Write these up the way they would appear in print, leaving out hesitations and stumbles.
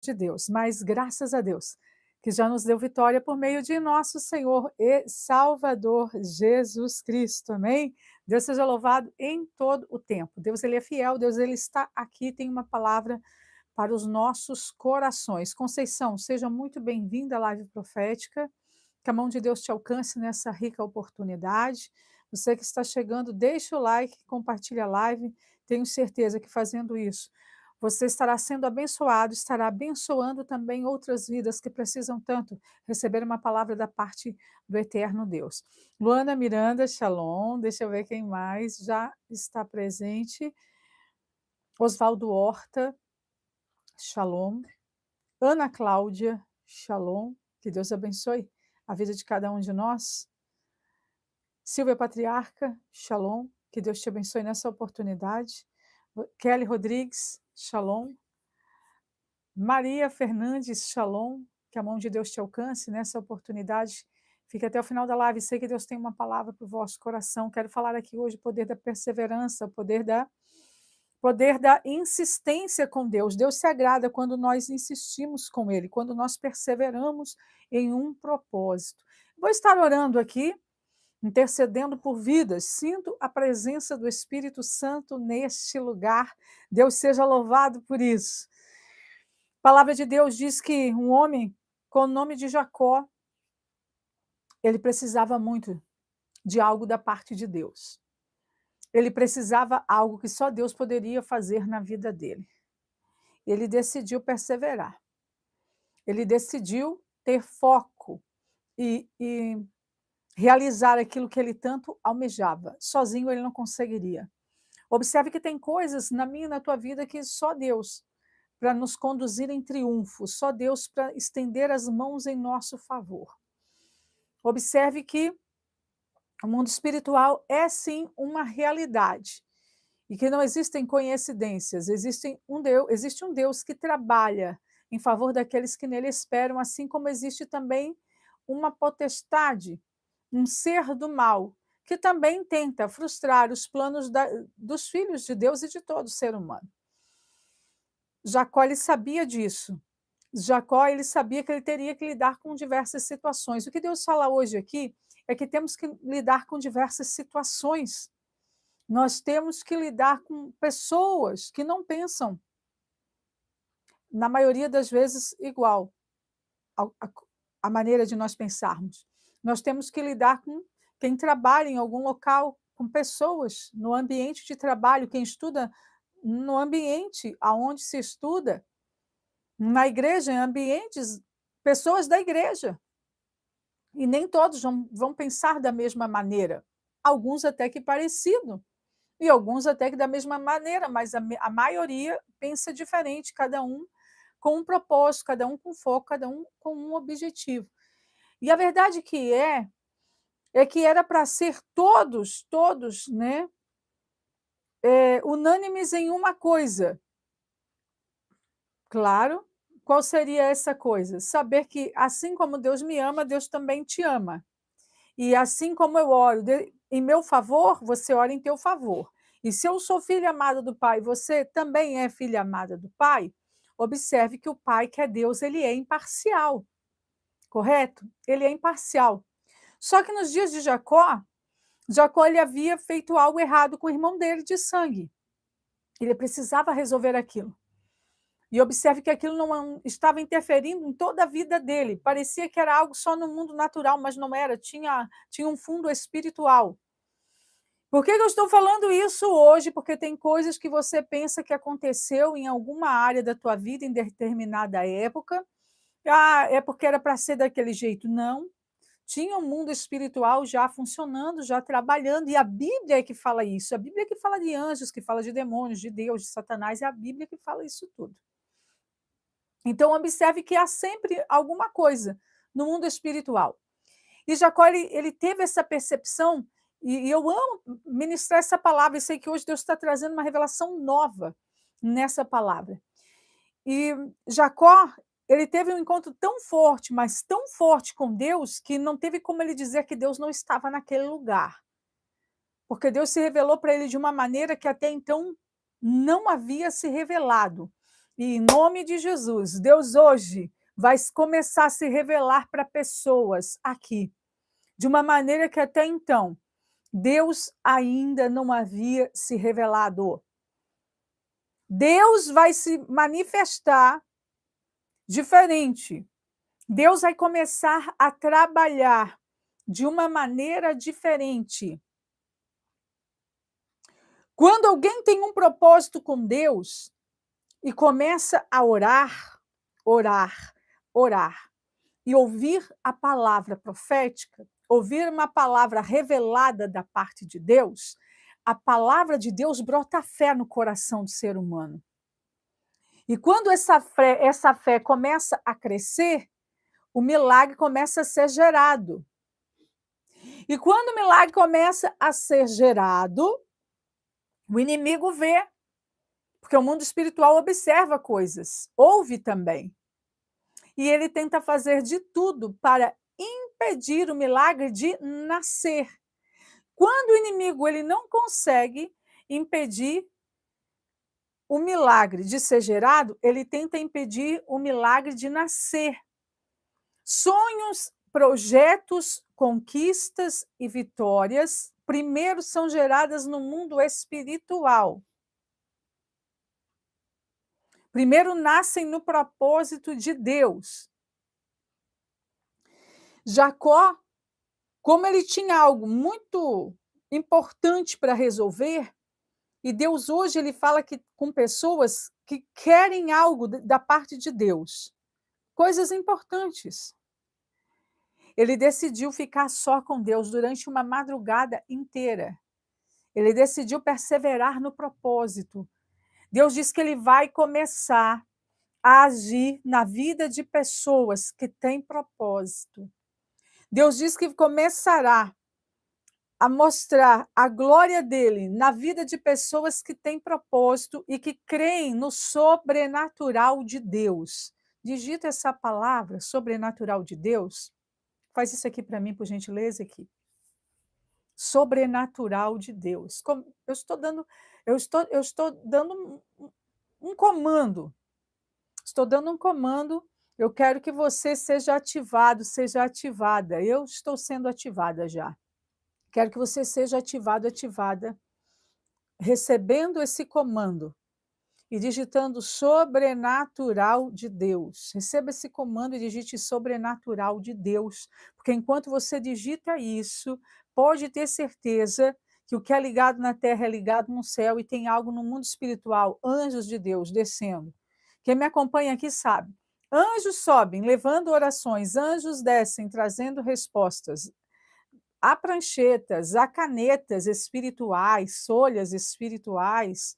de Deus, mas graças a Deus, que já nos deu vitória por meio de nosso Senhor e Salvador Jesus Cristo, amém? Deus seja louvado em todo o tempo. Deus, ele é fiel, Deus, ele está aqui, tem uma palavra para os nossos corações. Conceição, seja muito bem-vinda à live profética, que a mão de Deus te alcance nessa rica oportunidade. Você que está chegando, deixa o like, compartilha a live, tenho certeza que fazendo isso, você estará sendo abençoado, estará abençoando também outras vidas que precisam tanto receber uma palavra da parte do eterno Deus. Luana Miranda, shalom, deixa eu ver quem mais já está presente. Oswaldo Horta, shalom. Ana Cláudia, shalom, que Deus abençoe a vida de cada um de nós. Silvia Patriarca, shalom, que Deus te abençoe nessa oportunidade. Kelly Rodrigues, shalom. Maria Fernandes, shalom, que a mão de Deus te alcance nessa oportunidade. Fique até o final da live, sei que Deus tem uma palavra para o vosso coração. Quero falar aqui hoje o poder da perseverança, o poder da insistência com Deus. Deus se agrada quando nós insistimos com Ele, quando nós perseveramos em um propósito. Vou estar orando aqui, intercedendo por vidas. Sinto a presença do Espírito Santo neste lugar. Deus seja louvado por isso. A palavra de Deus diz que um homem com o nome de Jacó, ele precisava muito de algo da parte de Deus. Ele precisava algo que só Deus poderia fazer na vida dele. Ele decidiu perseverar. Ele decidiu ter foco e realizar aquilo que ele tanto almejava. Sozinho ele não conseguiria. Observe que tem coisas na minha e na tua vida que só Deus para nos conduzir em triunfo, só Deus para estender as mãos em nosso favor. Observe que o mundo espiritual é sim uma realidade e que não existem coincidências, existe um Deus que trabalha em favor daqueles que nele esperam, assim como existe também uma potestade, um ser do mal, que também tenta frustrar os planos dos filhos de Deus e de todo ser humano. Jacó, ele sabia disso. Jacó, ele sabia que ele teria que lidar com diversas situações. O que Deus fala hoje aqui é que temos que lidar com diversas situações. Nós temos que lidar com pessoas que não pensam, na maioria das vezes, igual a maneira de nós pensarmos. Nós temos que lidar com quem trabalha em algum local, com pessoas no ambiente de trabalho, quem estuda no ambiente aonde se estuda, na igreja, em ambientes, pessoas da igreja. E nem todos vão pensar da mesma maneira. Alguns até que parecido, e alguns até que da mesma maneira, mas a maioria pensa diferente, cada um com um propósito, cada um com foco, cada um com um objetivo. E a verdade que é que era para ser todos, né, unânimes em uma coisa. Claro, qual seria essa coisa? Saber que assim como Deus me ama, Deus também te ama. E assim como eu oro em meu favor, você ora em teu favor. E se eu sou filha amada do Pai, você também é filha amada do Pai, observe que o Pai, que é Deus, ele é imparcial, correto? Ele é imparcial. Só que nos dias de Jacó, Jacó ele havia feito algo errado com o irmão dele de sangue. Ele precisava resolver aquilo. E observe que aquilo não estava interferindo em toda a vida dele. Parecia que era algo só no mundo natural, mas não era. Tinha um fundo espiritual. Por que eu estou falando isso hoje? Porque tem coisas que você pensa que aconteceu em alguma área da tua vida em determinada época. Ah, é porque era para ser daquele jeito. Não. Tinha um mundo espiritual já funcionando, já trabalhando, e a Bíblia é que fala isso. A Bíblia é que fala de anjos, que fala de demônios, de Deus, de Satanás, é a Bíblia que fala isso tudo. Então, observe que há sempre alguma coisa no mundo espiritual. E Jacó, ele teve essa percepção, e eu amo ministrar essa palavra, e sei que hoje Deus está trazendo uma revelação nova nessa palavra. E Jacó, ele teve um encontro tão forte, mas tão forte com Deus, que não teve como ele dizer que Deus não estava naquele lugar. Porque Deus se revelou para ele de uma maneira que até então não havia se revelado. E em nome de Jesus, Deus hoje vai começar a se revelar para pessoas aqui, de uma maneira que até então Deus ainda não havia se revelado. Deus vai se manifestar diferente. Deus vai começar a trabalhar de uma maneira diferente. Quando alguém tem um propósito com Deus e começa a orar, orar, orar, e ouvir a palavra profética, ouvir uma palavra revelada da parte de Deus, a palavra de Deus brota fé no coração do ser humano. E quando essa fé começa a crescer, o milagre começa a ser gerado. E quando o milagre começa a ser gerado, o inimigo vê, porque o mundo espiritual observa coisas, ouve também. E ele tenta fazer de tudo para impedir o milagre de nascer. Quando o inimigo ele não consegue impedir o milagre de ser gerado, ele tenta impedir o milagre de nascer. Sonhos, projetos, conquistas e vitórias, primeiro são geradas no mundo espiritual. Primeiro nascem no propósito de Deus. Jacó, como ele tinha algo muito importante para resolver, e Deus hoje ele fala com pessoas que querem algo da parte de Deus, coisas importantes. Ele decidiu ficar só com Deus durante uma madrugada inteira. Ele decidiu perseverar no propósito. Deus diz que ele vai começar a agir na vida de pessoas que têm propósito. Deus diz que começará a mostrar a glória dele na vida de pessoas que têm propósito e que creem no sobrenatural de Deus. Digita essa palavra, sobrenatural de Deus. Faz isso aqui para mim, por gentileza, aqui. Sobrenatural de Deus. Eu estou dando um comando. Estou dando um comando. Eu quero que você seja ativado, seja ativada. Eu estou sendo ativada já. Quero que você seja ativado, ativada, recebendo esse comando e digitando sobrenatural de Deus. Receba esse comando e digite sobrenatural de Deus, porque enquanto você digita isso, pode ter certeza que o que é ligado na terra é ligado no céu e tem algo no mundo espiritual, anjos de Deus descendo. Quem me acompanha aqui sabe. Anjos sobem, levando orações, anjos descem, trazendo respostas. Há pranchetas, há canetas espirituais, folhas espirituais.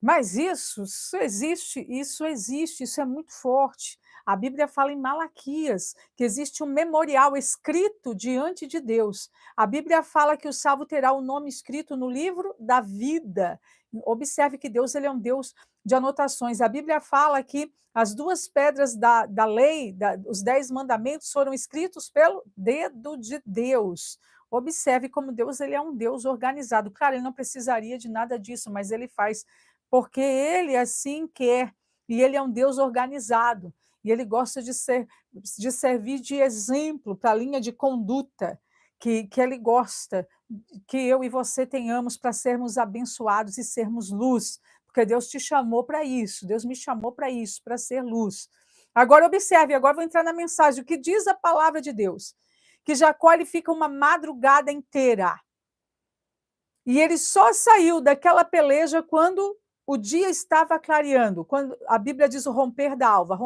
Mas isso existe, isso é muito forte. A Bíblia fala em Malaquias que existe um memorial escrito diante de Deus. A Bíblia fala que o salvo terá o nome escrito no livro da vida. Observe que Deus ele é um Deus de anotações. A Bíblia fala que as duas pedras da lei, os 10 mandamentos, foram escritos pelo dedo de Deus. Observe como Deus ele é um Deus organizado. Claro, ele não precisaria de nada disso, mas ele faz porque ele assim quer, e ele é um Deus organizado, e ele gosta de servir de exemplo para a linha de conduta que ele gosta que eu e você tenhamos para sermos abençoados e sermos luz, porque Deus te chamou para isso, Deus me chamou para isso, para ser luz. Agora observe, agora vou entrar na mensagem, o que diz a palavra de Deus? Que Jacó ele fica uma madrugada inteira, e ele só saiu daquela peleja quando o dia estava clareando, quando a Bíblia diz o romper da alva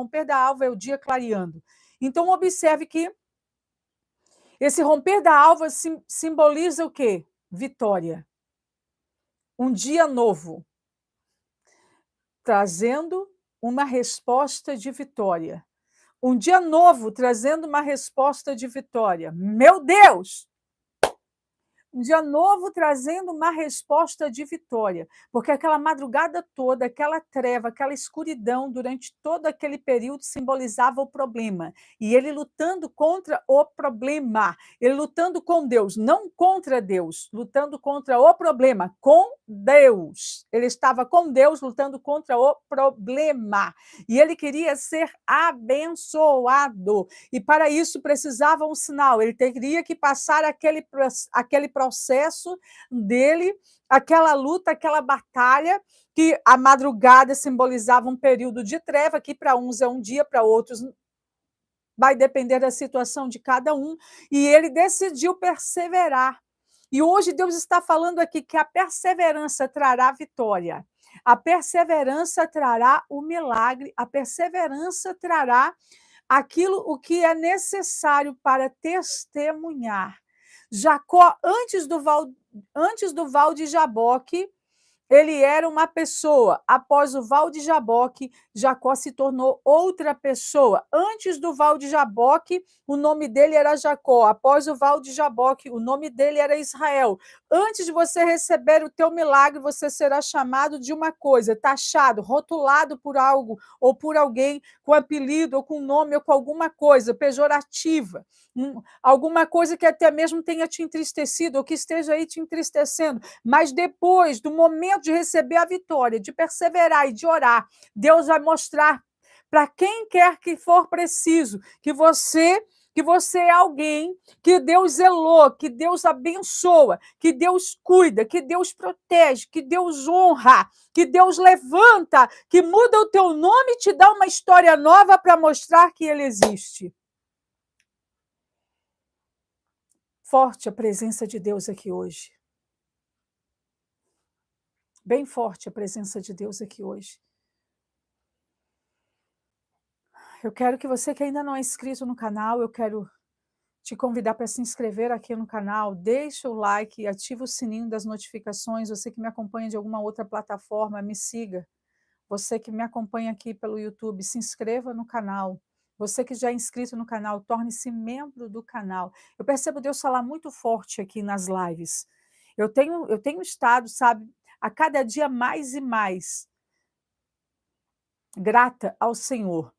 é o dia clareando. Então, observe que esse romper da alva simboliza o quê? Vitória. Um dia novo, trazendo uma resposta de vitória. Um dia novo, trazendo uma resposta de vitória. Meu Deus! um dia novo trazendo uma resposta de vitória, porque aquela madrugada toda, aquela treva, aquela escuridão durante todo aquele período simbolizava o problema, e ele lutando contra o problema, ele lutando com Deus, não contra Deus, lutando contra o problema, com Deus. Ele estava com Deus lutando contra o problema, e ele queria ser abençoado, e para isso precisava um sinal, ele teria que passar aquele processo dele, aquela luta, aquela batalha, que a madrugada simbolizava um período de treva, que para uns é um dia, para outros vai depender da situação de cada um, e ele decidiu perseverar. E hoje Deus está falando aqui que a perseverança trará vitória, a perseverança trará o milagre, a perseverança trará aquilo o que é necessário para testemunhar. Jacó, antes do val de Jaboque, ele era uma pessoa. Após o val de Jaboque, Jacó se tornou outra pessoa. Antes do val de Jaboque, o nome dele era Jacó. Após o val de Jaboque, o nome dele era Israel. Antes de você receber o teu milagre, você será chamado de uma coisa, taxado, rotulado por algo ou por alguém com apelido ou com nome ou com alguma coisa pejorativa. Alguma coisa que até mesmo tenha te entristecido ou que esteja aí te entristecendo. Mas depois do momento de receber a vitória, de perseverar e de orar, Deus vai mostrar para quem quer que for preciso que você é alguém que Deus zelou, que Deus abençoa, que Deus cuida, que Deus protege, que Deus honra, que Deus levanta, que muda o teu nome e te dá uma história nova para mostrar que Ele existe. Forte a presença de Deus aqui hoje. Bem forte a presença de Deus aqui hoje. Eu quero que você que ainda não é inscrito no canal, eu quero te convidar para se inscrever aqui no canal, deixa o like, ativa o sininho das notificações, você que me acompanha de alguma outra plataforma, me siga. Você que me acompanha aqui pelo YouTube, se inscreva no canal. Você que já é inscrito no canal, torne-se membro do canal. Eu percebo Deus falar muito forte aqui nas lives. Eu tenho estado, sabe, a cada dia mais e mais grata ao Senhor.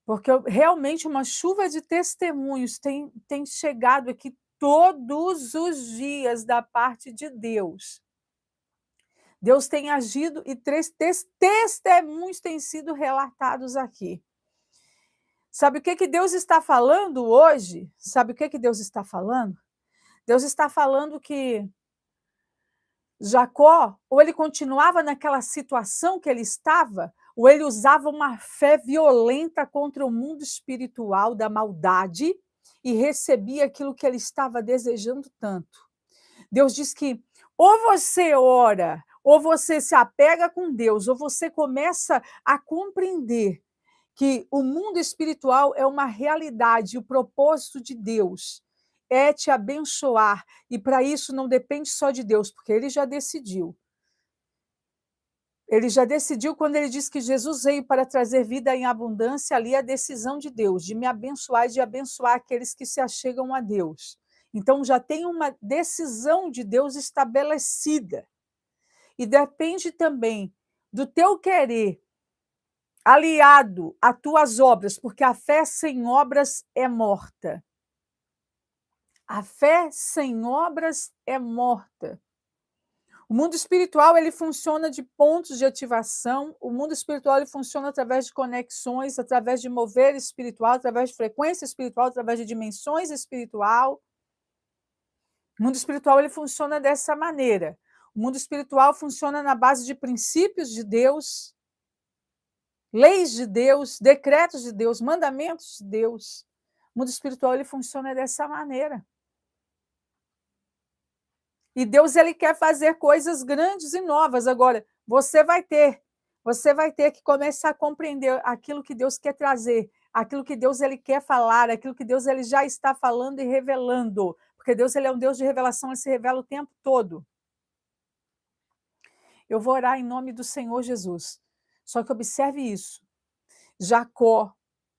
Porque realmente uma chuva de testemunhos tem chegado aqui todos os dias da parte de Deus. Deus tem agido e testemunhos têm sido relatados aqui. Sabe o que Deus está falando hoje? Sabe o que Deus está falando? Deus está falando que Jacó, ou ele continuava naquela situação que ele estava, ou ele usava uma fé violenta contra o mundo espiritual da maldade e recebia aquilo que ele estava desejando tanto. Deus diz que ou você ora, ou você se apega com Deus, ou você começa a compreender que o mundo espiritual é uma realidade, o propósito de Deus é te abençoar, e para isso não depende só de Deus, porque ele já decidiu. Ele já decidiu quando ele diz que Jesus veio para trazer vida em abundância, ali a decisão de Deus, de me abençoar e de abençoar aqueles que se achegam a Deus. Então já tem uma decisão de Deus estabelecida. E depende também do teu querer, aliado a tuas obras, porque a fé sem obras é morta. A fé sem obras é morta. O mundo espiritual ele funciona de pontos de ativação, o mundo espiritual ele funciona através de conexões, através de mover espiritual, através de frequência espiritual, através de dimensões espiritual. O mundo espiritual ele funciona dessa maneira. O mundo espiritual funciona na base de princípios de Deus, leis de Deus, decretos de Deus, mandamentos de Deus. O mundo espiritual ele funciona dessa maneira. E Deus ele quer fazer coisas grandes e novas. Agora, você vai ter que começar a compreender aquilo que Deus quer trazer, aquilo que Deus ele quer falar, aquilo que Deus ele já está falando e revelando. Porque Deus ele é um Deus de revelação, ele se revela o tempo todo. Eu vou orar em nome do Senhor Jesus. Só que observe isso. Jacó,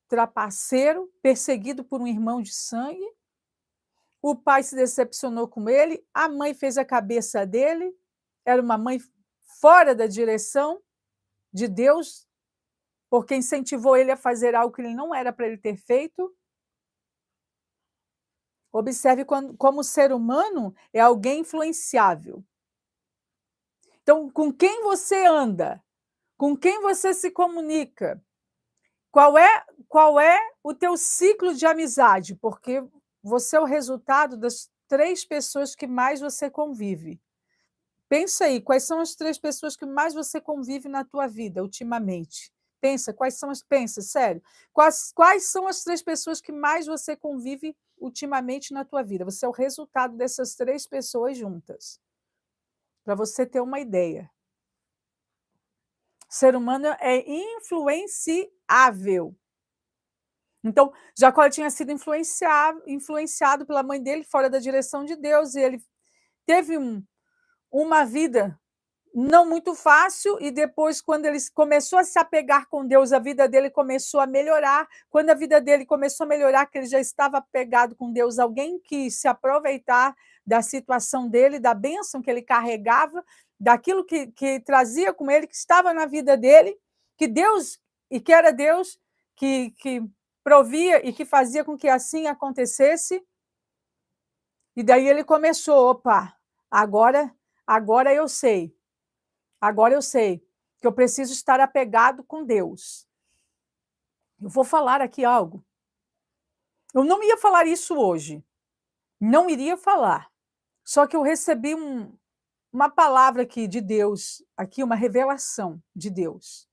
trapaceiro, perseguido por um irmão de sangue, o pai se decepcionou com ele, a mãe fez a cabeça dele, era uma mãe fora da direção de Deus, porque incentivou ele a fazer algo que ele não era para ele ter feito. Observe como o ser humano é alguém influenciável. Então, com quem você anda? Com quem você se comunica? Qual é o teu ciclo de amizade? Porque você é o resultado das 3 pessoas que mais você convive. Pensa aí, quais são as 3 pessoas que mais você convive na tua vida ultimamente? Pensa, sério. Quais são as 3 pessoas que mais você convive ultimamente na tua vida? Você é o resultado dessas 3 pessoas juntas. Para você ter uma ideia. O ser humano é influenciável. Então, Jacó tinha sido influenciado pela mãe dele fora da direção de Deus, e ele teve uma vida não muito fácil, e depois, quando ele começou a se apegar com Deus, a vida dele começou a melhorar. Quando a vida dele começou a melhorar, que ele já estava apegado com Deus, alguém quis se aproveitar da situação dele, da bênção que ele carregava, daquilo que trazia com ele, que estava na vida dele, que Deus, e que era Deus, que provia e que fazia com que assim acontecesse. E daí ele começou, opa, agora eu sei. Agora eu sei que eu preciso estar apegado com Deus. Eu vou falar aqui algo. Eu não ia falar isso hoje. Não iria falar. Só que eu recebi uma palavra aqui de Deus, aqui uma revelação de Deus.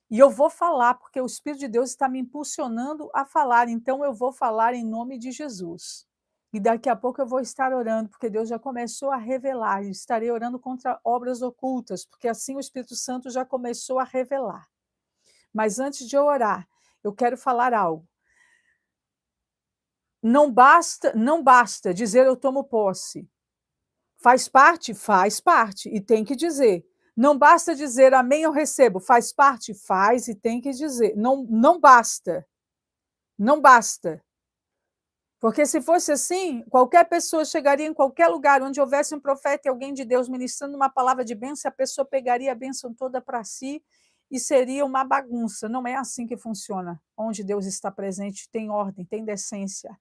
E eu vou falar porque o Espírito de Deus está me impulsionando a falar. Então eu vou falar em nome de Jesus. E daqui a pouco eu vou estar orando, porque Deus já começou a revelar. E estarei orando contra obras ocultas, porque assim o Espírito Santo já começou a revelar. Mas antes de eu orar, eu quero falar algo. Não basta dizer eu tomo posse. Faz parte? Faz parte. E tem que dizer. Não basta dizer amém, eu recebo. Faz parte? Faz e tem que dizer. Não basta. Não basta. Porque se fosse assim, qualquer pessoa chegaria em qualquer lugar onde houvesse um profeta e alguém de Deus ministrando uma palavra de bênção, a pessoa pegaria a bênção toda para si e seria uma bagunça. Não é assim que funciona. Onde Deus está presente, tem ordem, tem decência.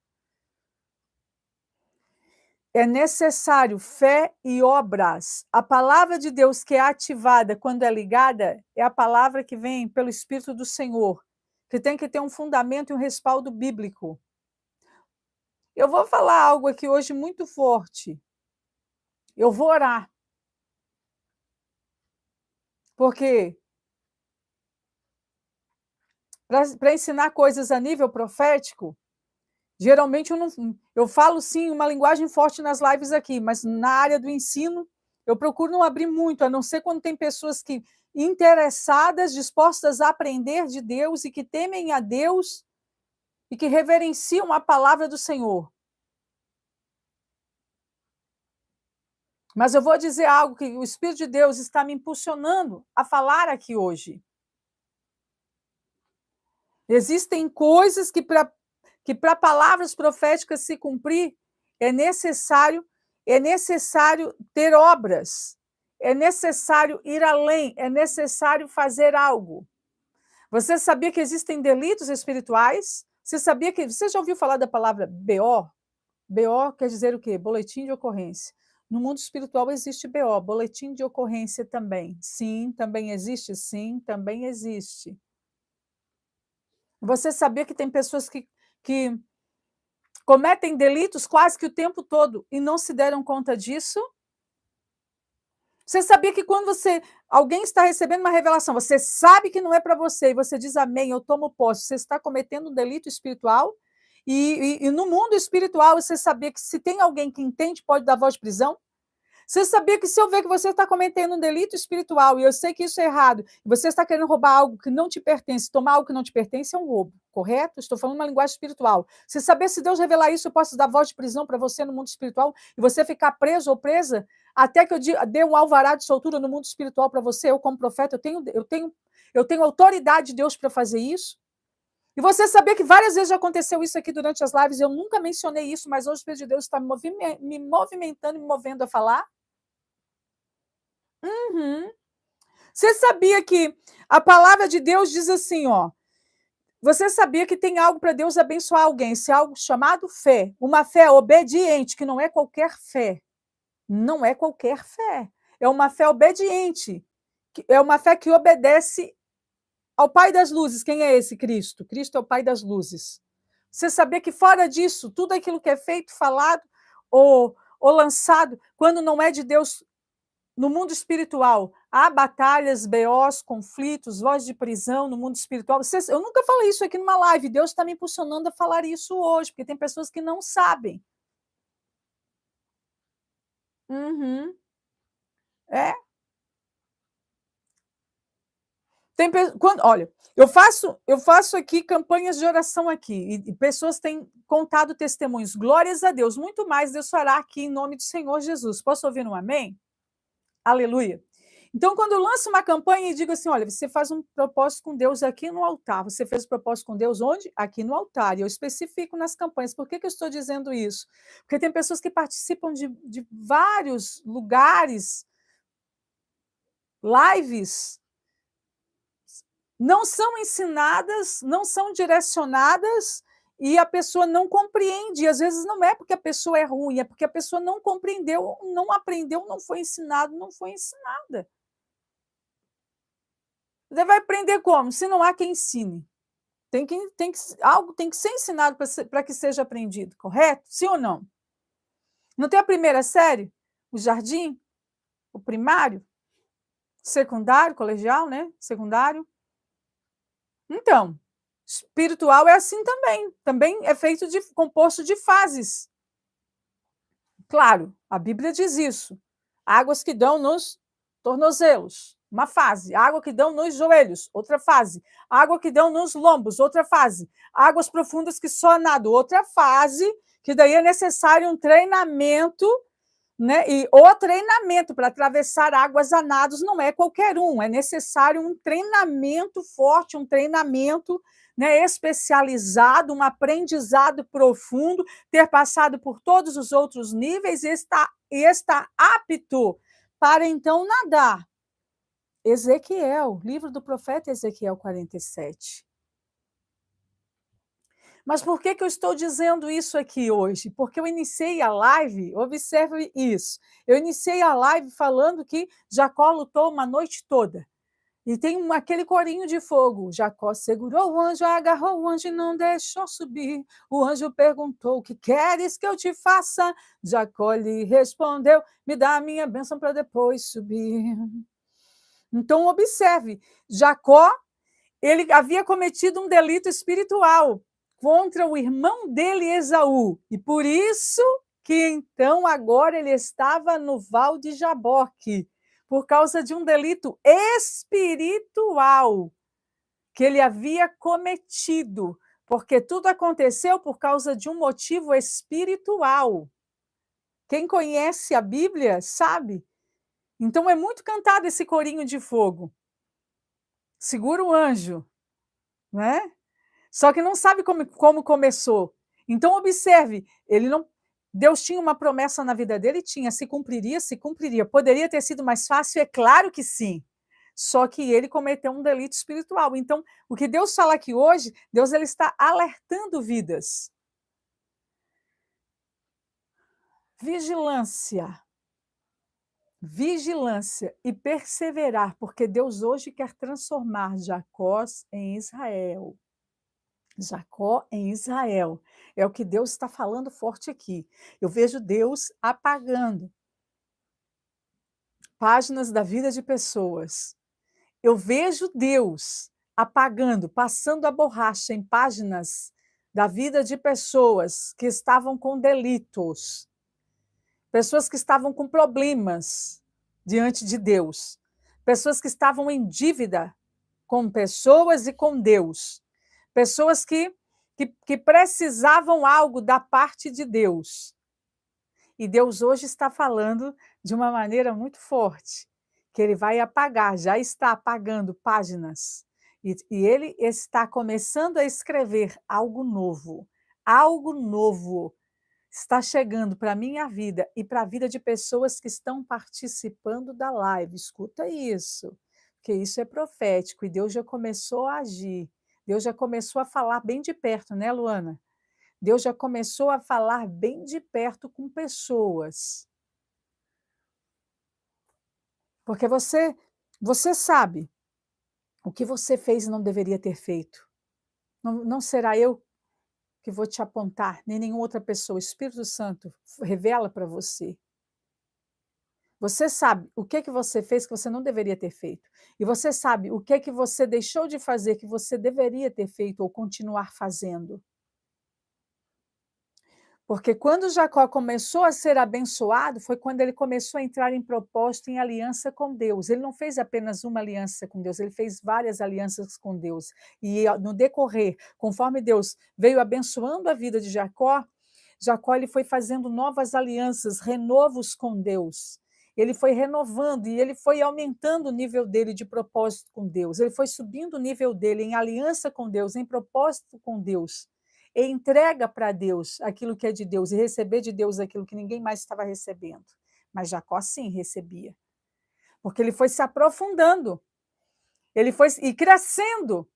É necessário fé e obras. A palavra de Deus que é ativada quando é ligada é a palavra que vem pelo Espírito do Senhor, que tem que ter um fundamento e um respaldo bíblico. Eu vou falar algo aqui hoje muito forte. Eu vou orar. Porque para ensinar coisas a nível profético, geralmente eu falo sim uma linguagem forte nas lives aqui, mas na área do ensino eu procuro não abrir muito, a não ser quando tem pessoas que interessadas, dispostas a aprender de Deus e que temem a Deus e que reverenciam a palavra do Senhor. Mas eu vou dizer algo que o Espírito de Deus está me impulsionando a falar aqui hoje. Existem coisas que para palavras proféticas se cumprir é necessário ter obras, é necessário ir além, é necessário fazer algo. Você sabia que existem delitos espirituais? Você já ouviu falar da palavra BO? BO quer dizer o quê? Boletim de ocorrência. No mundo espiritual existe BO, boletim de ocorrência também. Sim, também existe? Sim, também existe. Você sabia que tem pessoas que cometem delitos quase que o tempo todo e não se deram conta disso? Você sabia que quando alguém está recebendo uma revelação, você sabe que não é para você, e você diz amém, eu tomo posse, você está cometendo um delito espiritual? E no mundo espiritual, você sabia que se tem alguém que entende, pode dar voz de prisão? Você sabia que se eu ver que você está cometendo um delito espiritual, e eu sei que isso é errado, e você está querendo roubar algo que não te pertence, tomar algo que não te pertence é um roubo, correto? Estou falando uma linguagem espiritual. Você saber se Deus revelar isso, eu posso dar voz de prisão para você no mundo espiritual, e você ficar preso ou presa, até que eu dê um alvará de soltura no mundo espiritual para você, eu como profeta, eu tenho autoridade de Deus para fazer isso? E você sabia que várias vezes já aconteceu isso aqui durante as lives, eu nunca mencionei isso, mas hoje o Espírito de Deus está me movimentando, me movendo a falar? Uhum. Você sabia que a palavra de Deus diz assim, ó, você sabia que tem algo para Deus abençoar alguém, esse algo chamado fé, uma fé obediente, que não é qualquer fé, não é qualquer fé, é uma fé obediente, é uma fé que obedece ao Pai das luzes. Quem é esse Cristo? Cristo é o Pai das luzes. Você sabia que fora disso, tudo aquilo que é feito, falado ou lançado, quando não é de Deus, no mundo espiritual, há batalhas, BOs, conflitos, voz de prisão no mundo espiritual. Eu nunca falei isso aqui numa live, Deus está me impulsionando a falar isso hoje, porque tem pessoas que não sabem. Uhum. É. Olha, eu faço aqui campanhas de oração aqui, e pessoas têm contado testemunhos. Glórias a Deus, muito mais Deus fará aqui em nome do Senhor Jesus. Posso ouvir um amém? Aleluia. Então, quando eu lanço uma campanha e digo assim, olha, você faz um propósito com Deus aqui no altar. Você fez o propósito com Deus onde? Aqui no altar. E eu especifico nas campanhas. Por que eu estou dizendo isso? Porque tem pessoas que participam de vários lugares, lives, não são ensinadas, não são direcionadas, e a pessoa não compreende. E às vezes não é porque a pessoa é ruim, é porque a pessoa não compreendeu, não aprendeu, não foi ensinado, não foi ensinada. Você vai aprender como? Se não há quem ensine. Algo tem que ser ensinado para que seja aprendido, correto? Sim ou não? Não tem a primeira série? O jardim? O primário? Secundário, colegial, né? Secundário? Então, espiritual é assim também. Também é composto de fases. Claro, a Bíblia diz isso. Águas que dão nos tornozelos, uma fase. Água que dão nos joelhos, outra fase. Água que dão nos lombos, outra fase. Águas profundas que só nado, outra fase, que daí é necessário um treinamento, né? E o treinamento para atravessar águas a nados não é qualquer um, é necessário um treinamento forte, um treinamento, né, especializado, um aprendizado profundo, ter passado por todos os outros níveis e está apto para então nadar. Ezequiel, livro do profeta Ezequiel 47. Mas por que eu estou dizendo isso aqui hoje? Porque eu iniciei a live, observe isso, eu iniciei a live falando que Jacó lutou uma noite toda. E tem aquele corinho de fogo. Jacó segurou o anjo, agarrou o anjo e não deixou subir. O anjo perguntou, o que queres que eu te faça? Jacó lhe respondeu, me dá a minha bênção para depois subir. Então, observe, Jacó, ele havia cometido um delito espiritual contra o irmão dele, Esaú. E por isso que, então, agora ele estava no Val de Jaboque, por causa de um delito espiritual que ele havia cometido, porque tudo aconteceu por causa de um motivo espiritual. Quem conhece a Bíblia sabe. Então é muito cantado esse corinho de fogo. Segura o anjo, né? Só que não sabe como começou. Então observe, ele não Deus tinha uma promessa na vida dele? Tinha. Se cumpriria? Se cumpriria. Poderia ter sido mais fácil? É claro que sim. Só que ele cometeu um delito espiritual. Então, o que Deus fala aqui hoje, Deus ele está alertando vidas. Vigilância. Vigilância e perseverar, porque Deus hoje quer transformar Jacó em Israel. Jacó em Israel. É o que Deus está falando forte aqui. Eu vejo Deus apagando páginas da vida de pessoas. Eu vejo Deus apagando, passando a borracha em páginas da vida de pessoas que estavam com delitos, pessoas que estavam com problemas diante de Deus, pessoas que estavam em dívida com pessoas e com Deus, pessoas que precisavam algo da parte de Deus. E Deus hoje está falando de uma maneira muito forte, que ele vai apagar, já está apagando páginas. E ele está começando a escrever algo novo. Algo novo está chegando para a minha vida e para a vida de pessoas que estão participando da live. Escuta isso, porque isso é profético e Deus já começou a agir. Deus já começou a falar bem de perto, né, Luana? Deus já começou a falar bem de perto com pessoas. Porque você sabe o que você fez e não deveria ter feito. Não será eu que vou te apontar, nem nenhuma outra pessoa. O Espírito Santo revela para você. Você sabe o que você fez que você não deveria ter feito. E você sabe o que você deixou de fazer que você deveria ter feito ou continuar fazendo. Porque quando Jacó começou a ser abençoado, foi quando ele começou a entrar em propósito, em aliança com Deus. Ele não fez apenas uma aliança com Deus, ele fez várias alianças com Deus. E no decorrer, conforme Deus veio abençoando a vida de Jacó, Jacó ele foi fazendo novas alianças, renovos com Deus. Ele foi renovando e ele foi aumentando o nível dele de propósito com Deus. Ele foi subindo o nível dele em aliança com Deus, em propósito com Deus. E entrega para Deus aquilo que é de Deus e receber de Deus aquilo que ninguém mais estava recebendo. Mas Jacó sim recebia, porque ele foi se aprofundando, ele foi e crescendo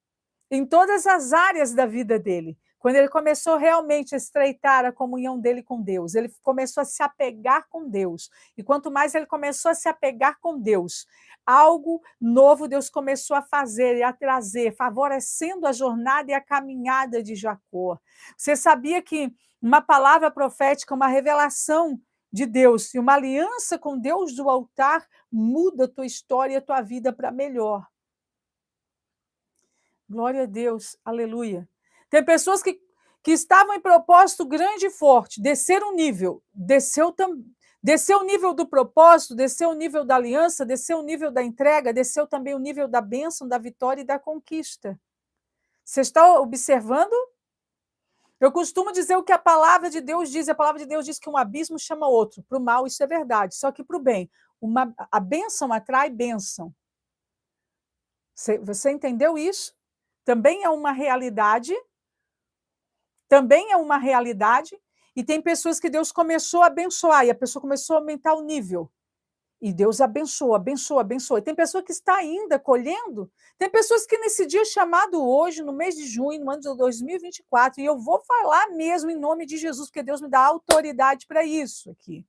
em todas as áreas da vida dele. Quando ele começou realmente a estreitar a comunhão dele com Deus, ele começou a se apegar com Deus. E quanto mais ele começou a se apegar com Deus, algo novo Deus começou a fazer e a trazer, favorecendo a jornada e a caminhada de Jacó. Você sabia que uma palavra profética, uma revelação de Deus e uma aliança com Deus do altar muda a tua história e a tua vida para melhor. Glória a Deus, aleluia. Tem pessoas que estavam em propósito grande e forte, desceram um nível, desceu o nível do propósito, desceu o nível da aliança, desceu o nível da entrega, desceu também o nível da bênção, da vitória e da conquista. Você está observando? Eu costumo dizer o que a palavra de Deus diz. A palavra de Deus diz que um abismo chama outro. Para o mal, isso é verdade. Só que para o bem, a bênção atrai bênção. Você entendeu isso? Também é uma realidade. Também é uma realidade. E tem pessoas que Deus começou a abençoar e a pessoa começou a aumentar o nível. E Deus abençoa, abençoa, abençoa. E tem pessoa que está ainda colhendo. Tem pessoas que nesse dia chamado hoje, no mês de junho, no ano de 2024, e eu vou falar mesmo em nome de Jesus, porque Deus me dá autoridade para isso aqui.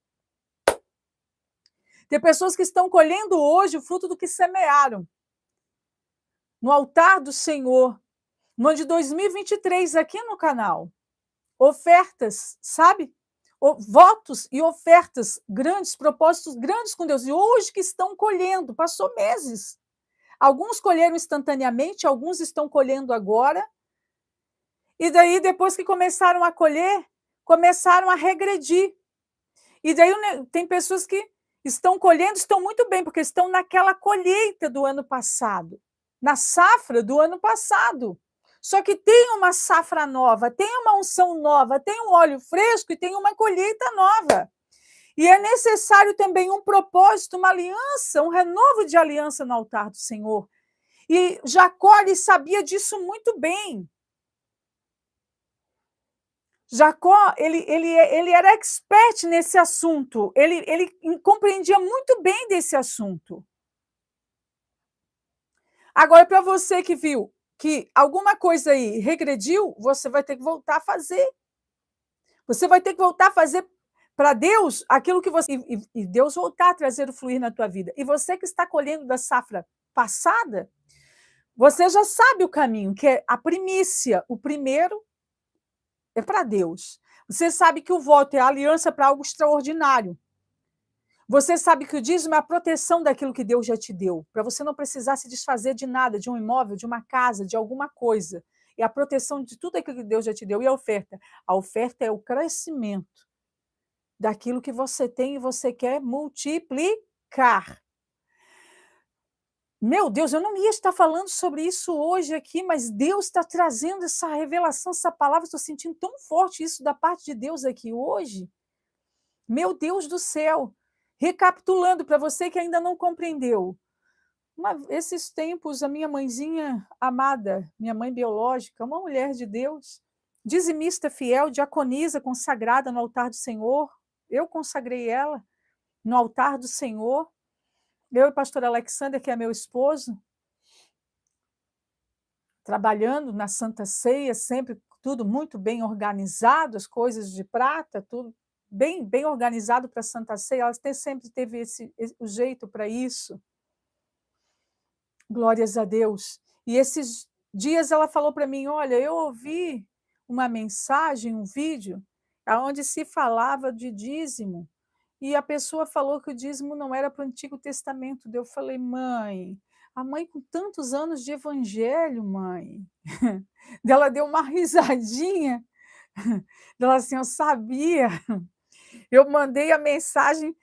Tem pessoas que estão colhendo hoje o fruto do que semearam no altar do Senhor, no ano de 2023, aqui no canal. Ofertas, sabe? Votos e ofertas grandes, propósitos grandes com Deus. E hoje que estão colhendo, passou meses. Alguns colheram instantaneamente, alguns estão colhendo agora. E daí, depois que começaram a colher, começaram a regredir. E daí tem pessoas que estão colhendo, estão muito bem, porque estão naquela colheita do ano passado, na safra do ano passado. Só que tem uma safra nova, tem uma unção nova, tem um óleo fresco e tem uma colheita nova. E é necessário também um propósito, uma aliança, um renovo de aliança no altar do Senhor. E Jacó ele sabia disso muito bem. Jacó, ele era expert nesse assunto, ele compreendia muito bem desse assunto. Agora, para você que viu que alguma coisa aí regrediu, você vai ter que voltar a fazer. Você vai ter que voltar a fazer para Deus aquilo que você... E Deus voltar a trazer o fluir na tua vida. E você que está colhendo da safra passada, você já sabe o caminho, que é a primícia, o primeiro é para Deus. Você sabe que o voto é a aliança para algo extraordinário. Você sabe que o dízimo é a proteção daquilo que Deus já te deu, para você não precisar se desfazer de nada, de um imóvel, de uma casa, de alguma coisa. É a proteção de tudo aquilo que Deus já te deu. E a oferta? A oferta é o crescimento daquilo que você tem e você quer multiplicar. Meu Deus, eu não ia estar falando sobre isso hoje aqui, mas Deus está trazendo essa revelação, essa palavra, estou sentindo tão forte isso da parte de Deus aqui hoje. Meu Deus do céu! Recapitulando para você que ainda não compreendeu. Esses tempos, a minha mãezinha amada, minha mãe biológica, uma mulher de Deus, dizimista fiel, diaconisa consagrada no altar do Senhor, eu consagrei ela no altar do Senhor, eu e o pastor Alexander, que é meu esposo, trabalhando na Santa Ceia, sempre tudo muito bem organizado, as coisas de prata, tudo bem organizado para a Santa Ceia, ela sempre teve o jeito para isso. Glórias a Deus. E esses dias ela falou para mim, olha, eu ouvi uma mensagem, um vídeo, onde se falava de dízimo, e a pessoa falou que o dízimo não era para o Antigo Testamento. Eu falei, mãe, a mãe com tantos anos de evangelho, mãe. Ela deu uma risadinha, ela assim, eu sabia. Eu mandei a mensagem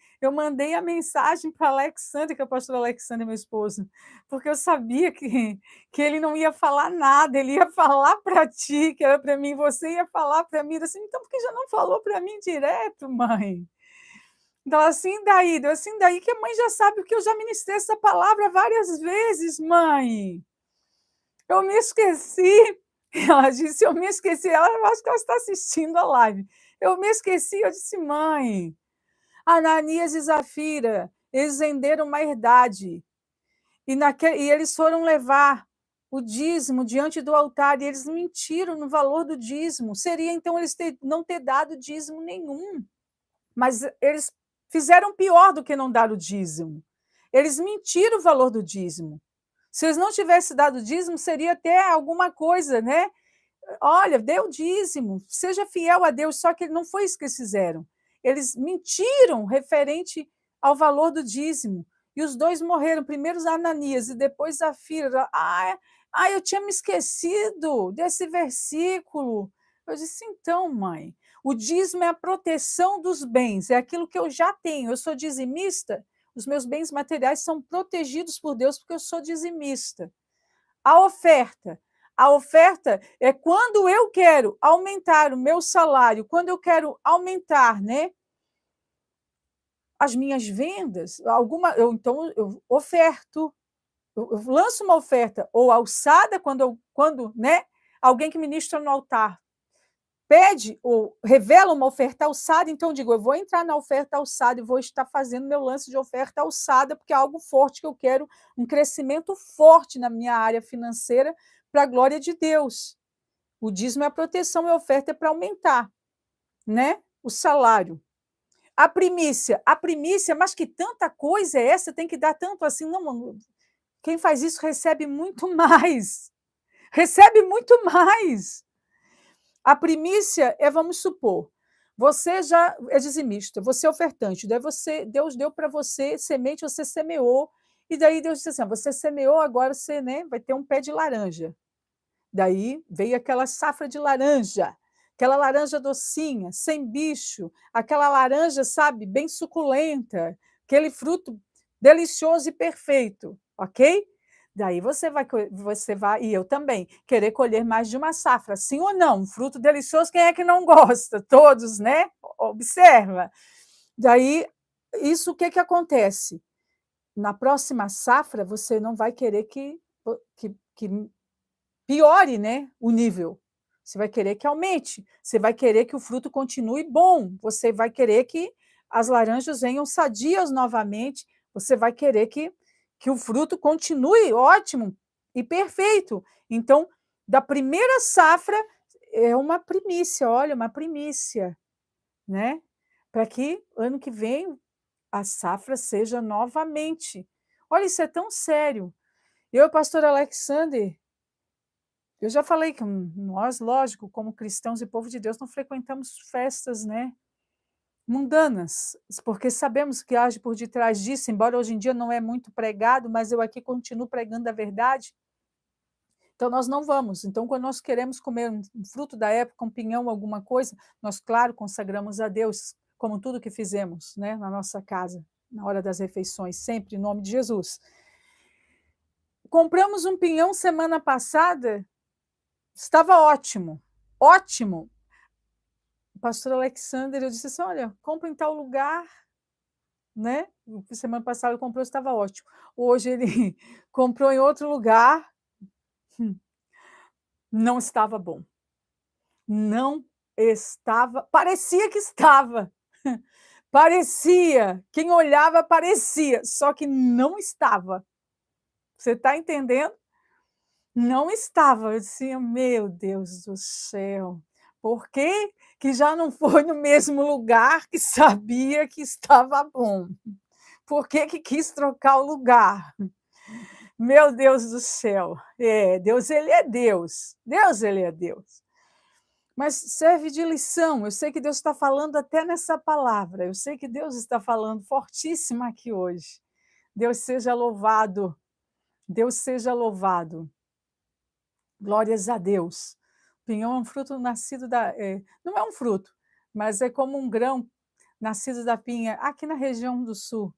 para Alexandre, que é o pastor Alexandre, meu esposo, porque eu sabia que ele não ia falar nada, ele ia falar para ti, que era para mim, você ia falar para mim, assim, então por que já não falou para mim direto, mãe? Então, assim daí que a mãe já sabe que eu já ministrei essa palavra várias vezes, mãe. Eu me esqueci. Ela disse, eu me esqueci. Ela, eu acho que ela está assistindo a live. Eu me esqueci, eu disse, mãe, Ananias e Zafira, eles venderam uma herdade. E eles foram levar o dízimo diante do altar, e eles mentiram no valor do dízimo. Seria, então, eles não ter dado dízimo nenhum. Mas eles fizeram pior do que não dar o dízimo. Eles mentiram o valor do dízimo. Se eles não tivessem dado dízimo, seria até alguma coisa, né? Olha, dê o dízimo, seja fiel a Deus, só que não foi isso que eles fizeram. Eles mentiram referente ao valor do dízimo. E os dois morreram, primeiro Ananias e depois Zafira. Eu tinha me esquecido desse versículo. Eu disse, então, mãe, o dízimo é a proteção dos bens, é aquilo que eu já tenho. Eu sou dizimista, os meus bens materiais são protegidos por Deus porque eu sou dizimista. A oferta é quando eu quero aumentar o meu salário, quando eu quero aumentar, né, as minhas vendas, então eu oferto, eu lanço uma oferta, ou alçada, quando né, alguém que ministra no altar pede ou revela uma oferta alçada, então eu digo, eu vou entrar na oferta alçada e vou estar fazendo meu lance de oferta alçada, porque é algo forte que eu quero, um crescimento forte na minha área financeira, para a glória de Deus. O dízimo é a proteção e a oferta é para aumentar, né, o salário. A primícia, mas que tanta coisa é essa, tem que dar tanto assim, não, quem faz isso recebe muito mais, recebe muito mais. A primícia é, vamos supor, você já é dizimista, você é ofertante, daí Deus deu para você semente, você semeou, e daí Deus disse assim, você semeou, agora você, né, vai ter um pé de laranja. Daí veio aquela safra de laranja, aquela laranja docinha, sem bicho, aquela laranja, sabe, bem suculenta, aquele fruto delicioso e perfeito, ok? Daí você vai, e eu também, querer colher mais de uma safra, sim ou não? Um fruto delicioso, quem é que não gosta? Todos, né? Observa. Daí, isso o que acontece? Na próxima safra, você não vai querer que piore, né, o nível. Você vai querer que aumente, você vai querer que o fruto continue bom, você vai querer que as laranjas venham sadias novamente, você vai querer que o fruto continue ótimo e perfeito. Então, da primeira safra, é uma primícia, olha, uma primícia, né? Para que ano que vem a safra seja novamente. Olha, isso é tão sério. Eu, pastor Alexander, eu já falei que nós, lógico, como cristãos e povo de Deus, não frequentamos festas, né, mundanas, porque sabemos que age por detrás disso, embora hoje em dia não é muito pregado, mas eu aqui continuo pregando a verdade. Então, nós não vamos. Então, quando nós queremos comer um fruto da época, um pinhão, alguma coisa, nós, claro, consagramos a Deus, como tudo que fizemos, né, na nossa casa, na hora das refeições, sempre em nome de Jesus. Compramos um pinhão semana passada, estava ótimo, ótimo. O pastor Alexander, eu disse assim, olha, compra em tal lugar. né? Semana passada ele comprou, estava ótimo. Hoje ele comprou em outro lugar, não estava bom. Não estava, parecia que estava. Parecia, quem olhava parecia, só que não estava. Você está entendendo? Não estava. Eu disse: "Meu Deus do céu, por que que já não foi no mesmo lugar que sabia que estava bom? Por que que quis trocar o lugar?". Meu Deus do céu. É, Deus ele é Deus. Deus ele é Deus. Mas serve de lição, eu sei que Deus está falando até nessa palavra, eu sei que Deus está falando fortíssimo aqui hoje. Deus seja louvado, Deus seja louvado. Glórias a Deus. Pinhão é um fruto nascido não é um fruto, mas é como um grão nascido da pinha, aqui na região do sul.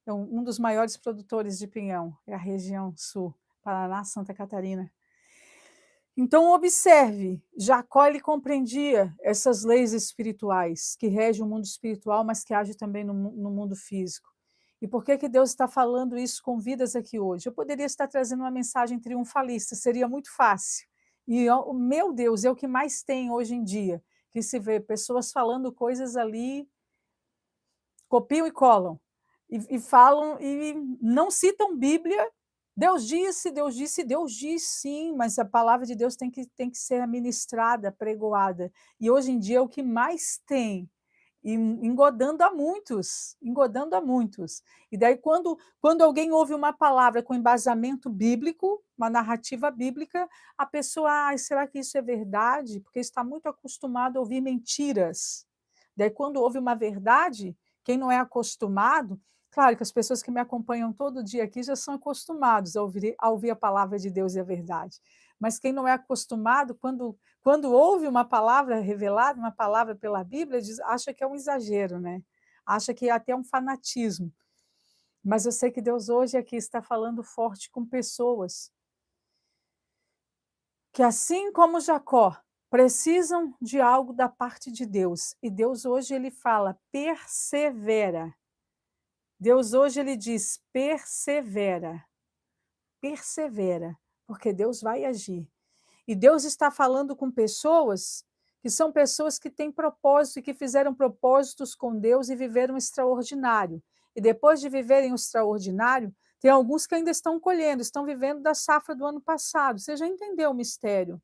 É um dos maiores produtores de pinhão, é a região sul, Paraná, Santa Catarina. Então observe, Jacó ele compreendia essas leis espirituais, que regem o mundo espiritual, mas que agem também no mundo físico. E por que que Deus está falando isso com vidas aqui hoje? Eu poderia estar trazendo uma mensagem triunfalista, seria muito fácil. E, ó, meu Deus, é o que mais tem hoje em dia, que se vê pessoas falando coisas ali, copiam e colam, e falam e não citam Bíblia. Deus disse, Deus diz sim, mas a palavra de Deus tem que ser ministrada, pregoada. E hoje em dia é o que mais tem, e engodando a muitos, engodando a muitos. E daí, quando alguém ouve uma palavra com embasamento bíblico, uma narrativa bíblica, a pessoa, será que isso é verdade? Porque está muito acostumado a ouvir mentiras. Daí, quando ouve uma verdade, quem não é acostumado, claro que as pessoas que me acompanham todo dia aqui já são acostumados a ouvir a palavra de Deus e a verdade. Mas quem não é acostumado, quando ouve uma palavra revelada, uma palavra pela Bíblia, acha que é um exagero, né? Acha que é até um fanatismo. Mas eu sei que Deus hoje aqui está falando forte com pessoas que, assim como Jacó, precisam de algo da parte de Deus. E Deus hoje ele fala: persevera. Deus hoje ele diz: persevera, persevera, porque Deus vai agir. E Deus está falando com pessoas que são pessoas que têm propósito e que fizeram propósitos com Deus e viveram o extraordinário. E depois de viverem o extraordinário, tem alguns que ainda estão colhendo, estão vivendo da safra do ano passado. Você já entendeu o mistério.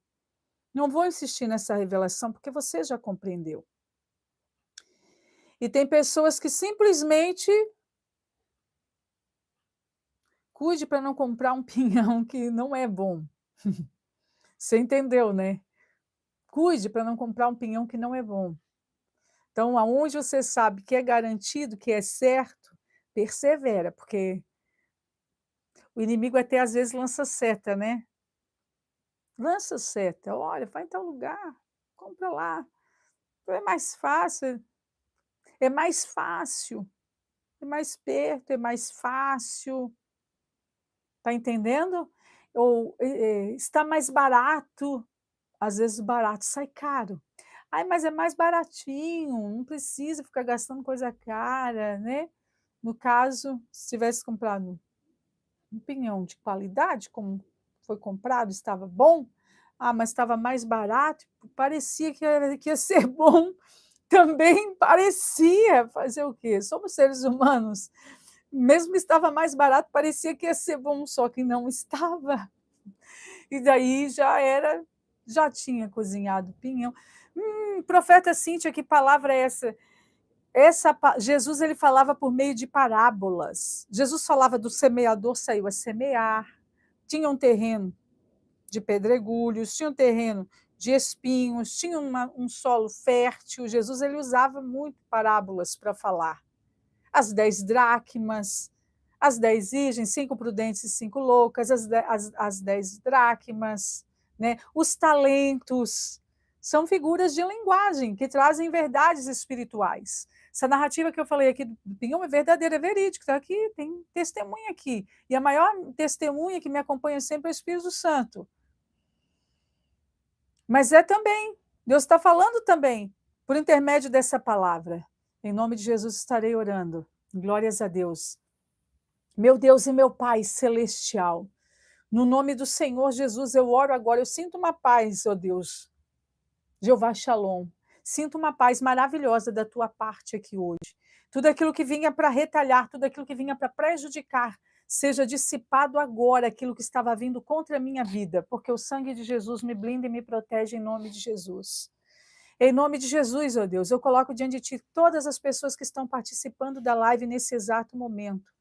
Não vou insistir nessa revelação, porque você já compreendeu. E tem pessoas que simplesmente cuide para não comprar um pinhão que não é bom. Você entendeu, né? Cuide para não comprar um pinhão que não é bom. Então, aonde você sabe que é garantido, que é certo, persevera, porque o inimigo até às vezes lança seta, né? Lança seta, olha, vai em tal lugar, compra lá. É mais fácil, é mais fácil, é mais perto, é mais fácil. Tá entendendo? Ou está mais barato, às vezes o barato sai caro. Ai, mas é mais baratinho, não precisa ficar gastando coisa cara, né? No caso, se tivesse comprado um pinhão de qualidade, como foi comprado, estava bom, mas estava mais barato, parecia que ia ser bom, também parecia, fazer o quê? Somos seres humanos, mesmo estava mais barato, parecia que ia ser bom, só que não estava. E daí já tinha cozinhado pinhão. Profeta Cíntia, que palavra é essa? Jesus ele falava por meio de parábolas. Jesus falava do semeador saiu a semear, tinha um terreno de pedregulhos, tinha um terreno de espinhos, tinha um solo fértil. Jesus ele usava muito parábolas para falar. As 10 dracmas, as 10 virgens, 5 prudentes e 5 loucas, as 10 dracmas, né? Os talentos. São figuras de linguagem que trazem verdades espirituais. Essa narrativa que eu falei aqui do pinhão é verdadeira, é verídica, está aqui, tem testemunha aqui. E a maior testemunha que me acompanha sempre é o Espírito Santo. Mas é também, Deus está falando também, por intermédio dessa palavra. Em nome de Jesus estarei orando. Glórias a Deus. Meu Deus e meu Pai celestial, no nome do Senhor Jesus, eu oro agora. Eu sinto uma paz, ó Deus, Jeová Shalom. Sinto uma paz maravilhosa da tua parte aqui hoje. Tudo aquilo que vinha para retalhar, tudo aquilo que vinha para prejudicar, seja dissipado agora aquilo que estava vindo contra a minha vida, porque o sangue de Jesus me blinda e me protege em nome de Jesus. Em nome de Jesus, ó Deus, eu coloco diante de Ti todas as pessoas que estão participando da live nesse exato momento.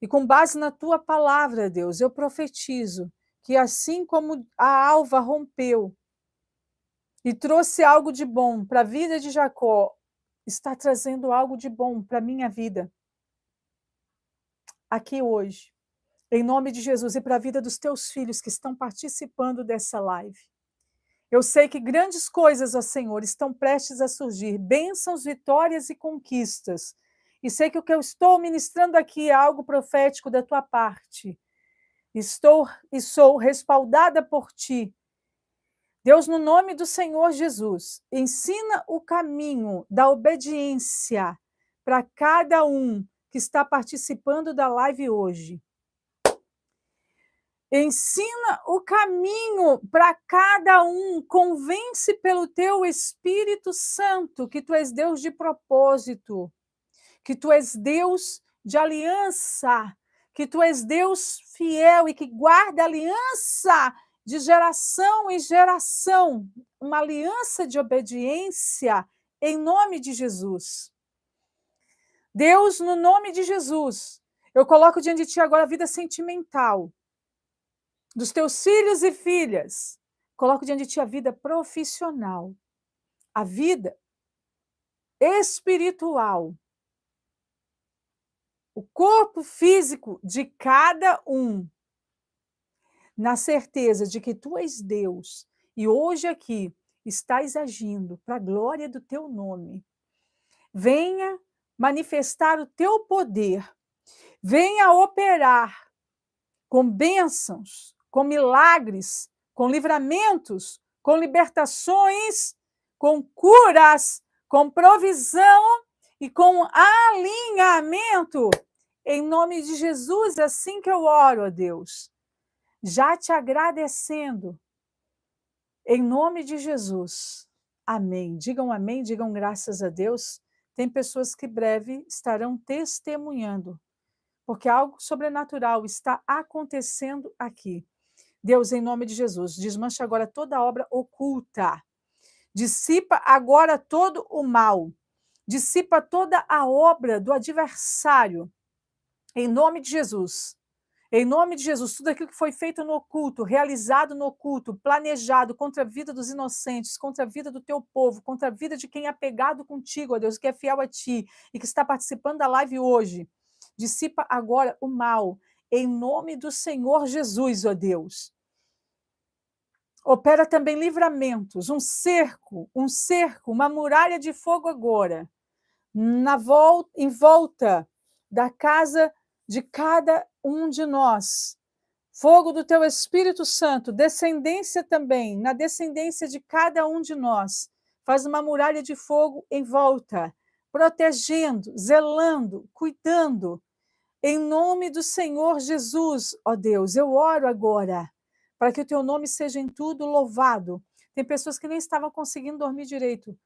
E com base na Tua palavra, Deus, eu profetizo que assim como a alva rompeu e trouxe algo de bom para a vida de Jacó, está trazendo algo de bom para a minha vida aqui hoje, em nome de Jesus, e para a vida dos Teus filhos que estão participando dessa live. Eu sei que grandes coisas, ó Senhor, estão prestes a surgir, bênçãos, vitórias e conquistas. E sei que o que eu estou ministrando aqui é algo profético da tua parte. Estou e sou respaldada por ti. Deus, no nome do Senhor Jesus, ensina o caminho da obediência para cada um que está participando da live hoje. Ensina o caminho para cada um, convence pelo teu Espírito Santo que tu és Deus de propósito, que tu és Deus de aliança, que tu és Deus fiel e que guarda aliança de geração em geração, uma aliança de obediência em nome de Jesus. Deus, no nome de Jesus, eu coloco diante de ti agora a vida sentimental dos teus filhos e filhas. Coloco diante de ti a vida profissional, a vida espiritual, o corpo físico de cada um, na certeza de que tu és Deus e hoje aqui estás agindo para a glória do teu nome. Venha manifestar o teu poder, venha operar com bênçãos, com milagres, com livramentos, com libertações, com curas, com provisão e com alinhamento. Em nome de Jesus, é assim que eu oro, ó Deus. Já te agradecendo. Em nome de Jesus. Amém. Digam amém, digam graças a Deus. Tem pessoas que breve estarão testemunhando, porque algo sobrenatural está acontecendo aqui. Deus, em nome de Jesus, desmancha agora toda obra oculta. Dissipa agora todo o mal. Dissipa toda a obra do adversário. Em nome de Jesus. Em nome de Jesus, tudo aquilo que foi feito no oculto, realizado no oculto, planejado contra a vida dos inocentes, contra a vida do teu povo, contra a vida de quem é apegado contigo, ó Deus, que é fiel a ti e que está participando da live hoje. Dissipa agora o mal, em nome do Senhor Jesus, ó Deus. Opera também livramentos, um cerco, uma muralha de fogo agora, em volta da casa de cada um de nós. Fogo do teu Espírito Santo, descendência também, na descendência de cada um de nós. Faz uma muralha de fogo em volta, protegendo, zelando, cuidando. Em nome do Senhor Jesus, ó Deus, eu oro agora para que o teu nome seja em tudo louvado. Tem pessoas que nem estavam conseguindo dormir direito.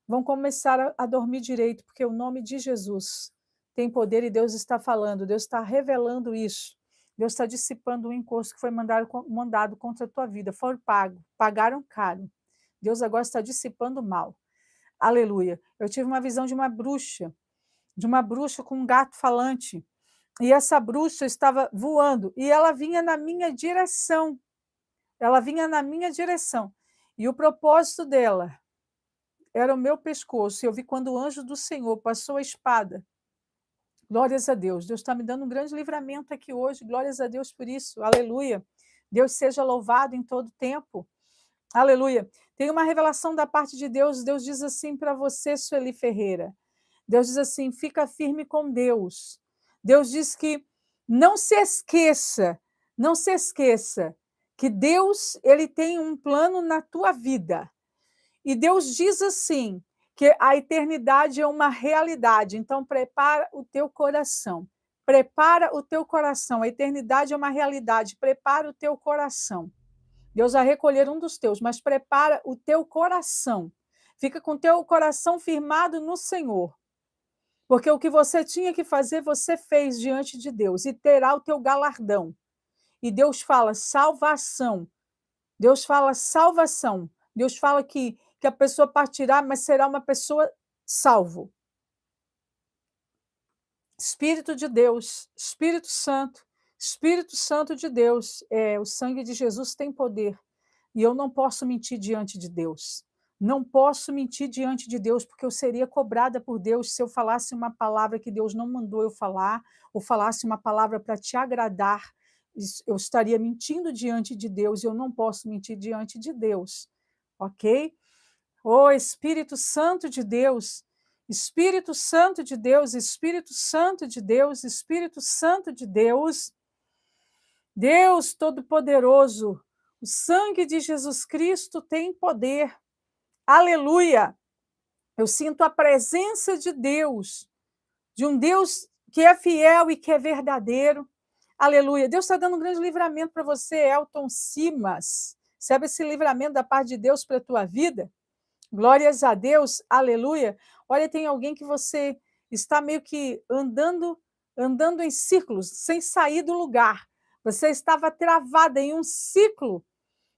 Vão começar a dormir direito, porque o nome de Jesus tem poder e Deus está falando, Deus está revelando isso. Deus está dissipando o encosto que foi mandado contra a tua vida. Foram pagaram caro. Deus agora está dissipando o mal. Aleluia. Eu tive uma visão de uma bruxa com um gato falante. E essa bruxa estava voando e ela vinha na minha direção. E o propósito dela era o meu pescoço. E eu vi quando o anjo do Senhor passou a espada. Glórias a Deus. Deus está me dando um grande livramento aqui hoje. Glórias a Deus por isso. Aleluia. Deus seja louvado em todo tempo. Aleluia. Tem uma revelação da parte de Deus. Deus diz assim para você, Sueli Ferreira. Deus diz assim, fica firme com Deus. Deus diz que não se esqueça que Deus, ele tem um plano na tua vida. E Deus diz assim, que a eternidade é uma realidade. Então, prepara o teu coração. Prepara o teu coração. A eternidade é uma realidade. Prepara o teu coração. Deus vai recolher um dos teus, mas prepara o teu coração. Fica com o teu coração firmado no Senhor. Porque o que você tinha que fazer, você fez diante de Deus, e terá o teu galardão. E Deus fala salvação. Deus fala salvação. Deus fala que a pessoa partirá, mas será uma pessoa salvo. Espírito de Deus, Espírito Santo de Deus, o sangue de Jesus tem poder. E eu não posso mentir diante de Deus. Não posso mentir diante de Deus, porque eu seria cobrada por Deus se eu falasse uma palavra que Deus não mandou eu falar, ou falasse uma palavra para te agradar. Eu estaria mentindo diante de Deus, e eu não posso mentir diante de Deus. Ok? Ô Espírito Santo de Deus, Espírito Santo de Deus, Espírito Santo de Deus, Espírito Santo de Deus, Deus Todo-Poderoso, o sangue de Jesus Cristo tem poder. Aleluia! Eu sinto a presença de Deus, de um Deus que é fiel e que é verdadeiro. Aleluia! Deus está dando um grande livramento para você, Elton Simas. Sabe esse livramento da parte de Deus para a tua vida? Glórias a Deus, aleluia. Olha, tem alguém que você está meio que andando em círculos, sem sair do lugar. Você estava travada em um ciclo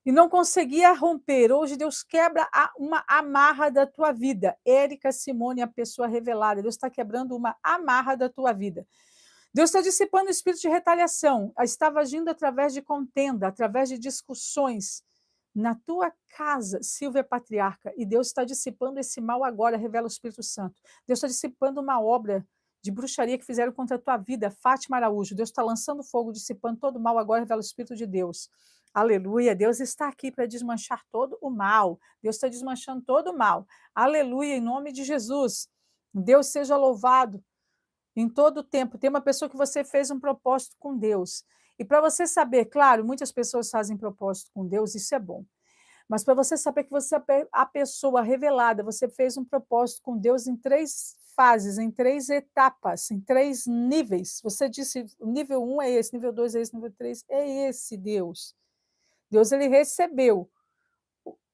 e não conseguia romper. Hoje Deus quebra uma amarra da tua vida. Érica Simone, a pessoa revelada. Deus está quebrando uma amarra da tua vida. Deus está dissipando o espírito de retaliação. Estava agindo através de contenda, através de discussões. Na tua casa, Silvia Patriarca, e Deus está dissipando esse mal agora, revela o Espírito Santo. Deus está dissipando uma obra de bruxaria que fizeram contra a tua vida, Fátima Araújo. Deus está lançando fogo, dissipando todo o mal agora, revela o Espírito de Deus. Aleluia, Deus está aqui para desmanchar todo o mal. Deus está desmanchando todo o mal. Aleluia, em nome de Jesus. Deus seja louvado em todo o tempo. Tem uma pessoa que você fez um propósito com Deus. E para você saber, claro, muitas pessoas fazem propósito com Deus, isso é bom. Mas para você saber que você é a pessoa revelada, você fez um propósito com Deus em 3 fases, em 3 etapas, em 3 níveis. Você disse, nível 1 é esse, nível 2 é esse, nível 3 é esse, Deus. Deus, ele recebeu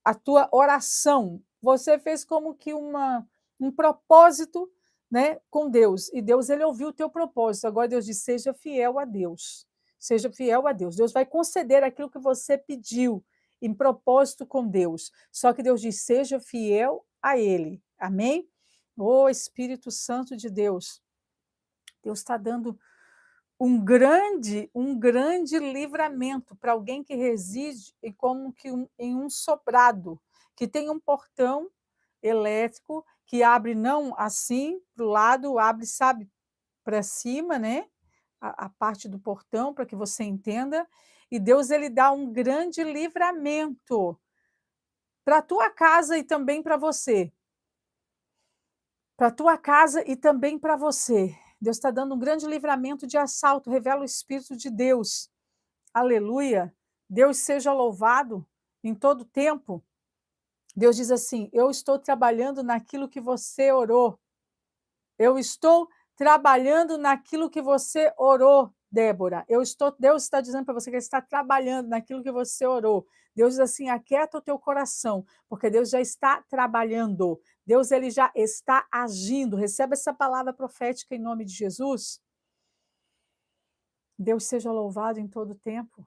a tua oração. Você fez como que um propósito, né, com Deus. E Deus, ele ouviu o teu propósito. Agora Deus diz, seja fiel a Deus. Seja fiel a Deus. Deus vai conceder aquilo que você pediu em propósito com Deus. Só que Deus diz, seja fiel a Ele. Amém? Ô Espírito Santo de Deus, Deus está dando um grande livramento para alguém que reside como que em um sobrado, que tem um portão elétrico que abre não assim para o lado, abre, sabe, para cima, né? A parte do portão, para que você entenda. E Deus, ele dá um grande livramento para a tua casa e também para você. Para a tua casa e também para você. Deus está dando um grande livramento de assalto, revela o Espírito de Deus. Aleluia. Deus seja louvado em todo tempo. Deus diz assim, eu estou trabalhando naquilo que você orou. Eu estou trabalhando naquilo que você orou, Débora. Deus está dizendo para você que ele está trabalhando naquilo que você orou. Deus diz assim, aquieta o teu coração, porque Deus já está trabalhando. Deus, ele já está agindo. Recebe essa palavra profética em nome de Jesus. Deus seja louvado em todo tempo.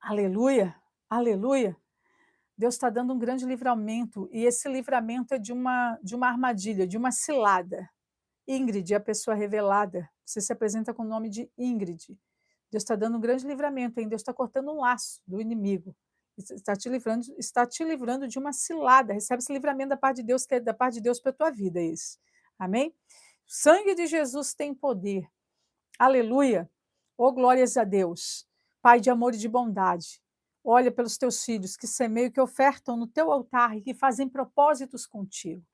Aleluia, aleluia. Deus está dando um grande livramento, e esse livramento é de uma armadilha, de uma cilada. Ingrid é a pessoa revelada. Você se apresenta com o nome de Ingrid. Deus está dando um grande livramento, hein? Deus está cortando um laço do inimigo. Está te livrando de uma cilada. Recebe esse livramento da parte de Deus, que é da parte de Deus para a tua vida, esse. Amém? O sangue de Jesus tem poder. Aleluia. Oh, glórias a Deus. Pai de amor e de bondade. Olha pelos teus filhos que semeiam, que ofertam no teu altar e que fazem propósitos contigo.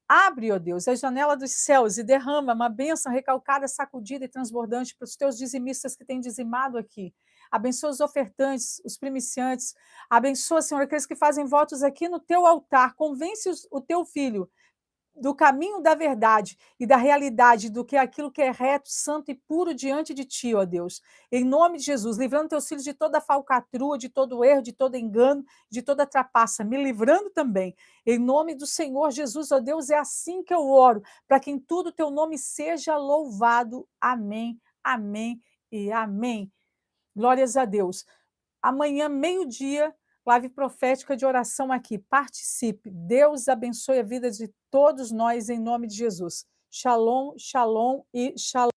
Abre, ó Deus, a janela dos céus e derrama uma bênção recalcada, sacudida e transbordante para os teus dizimistas que têm dizimado aqui. Abençoa os ofertantes, os primiciantes. Abençoa, Senhor, aqueles que fazem votos aqui no teu altar. Convence o teu filho do caminho da verdade e da realidade do que é aquilo que é reto, santo e puro diante de ti, ó Deus. Em nome de Jesus, livrando teus filhos de toda falcatrua, de todo erro, de todo engano, de toda trapaça, me livrando também. Em nome do Senhor Jesus, ó Deus, é assim que eu oro, para que em tudo teu nome seja louvado. Amém, amém e amém. Glórias a Deus. Amanhã, meio-dia, live profética de oração aqui. Participe. Deus abençoe a vida de todos nós, em nome de Jesus. Shalom, shalom e shalom.